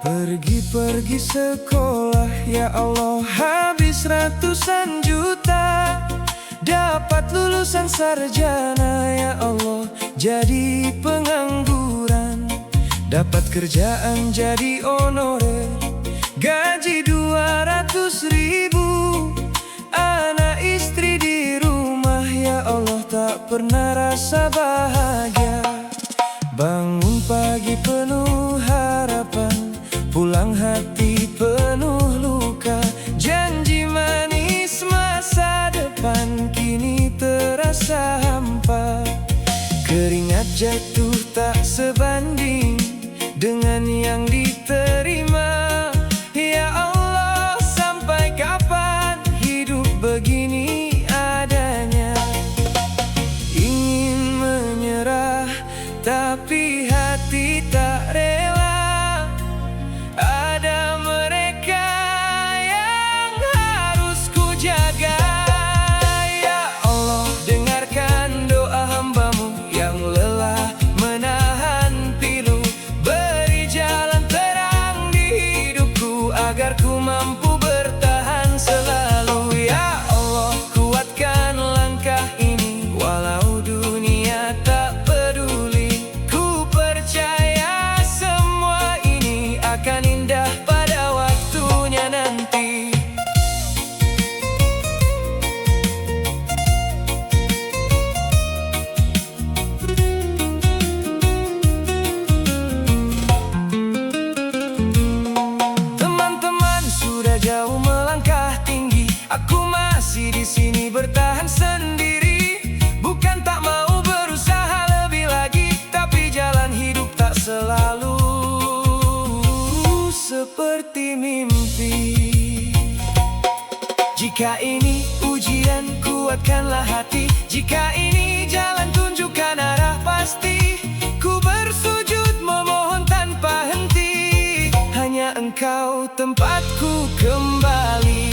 Pergi sekolah, ya Allah, habis ratusan juta. Dapat lulusan sarjana, ya Allah, jadi pengangguran. Dapat kerjaan jadi honorer, gaji 200.000. Anak istri di rumah, ya Allah, tak pernah rasa bahagia. Bangun pagi penuh harapan, pulang hati penuh luka. Janji manis masa depan kini terasa hampa. Keringat jatuh tak sebanding dengan yang diterima. Ya Allah, sampai kapan hidup begini adanya? Ingin menyerah tapi hati tak rela. Ada mereka yang harus ku jaga. Ya Allah, dengarkan doa hamba-Mu yang lelah menahan pilu. Beri jalan terang di hidupku agar ku mampu bertahan selalu. Ya Allah, kuatkan langkah ini walau dunia tak peduli. Ku percaya semua ini akan indah pada waktunya nanti. Teman-teman sudah jauh melangkah tinggi, aku masih di sini bertahan sendiri. Bukan tak mau berusaha lebih lagi, tapi jalan hidup tak selalu seperti mimpi. Jika ini ujian, kuatkanlah hati. Jika ini jalan, tunjukkan arah pasti. Ku bersujud memohon tanpa henti, hanya Engkau tempatku kembali.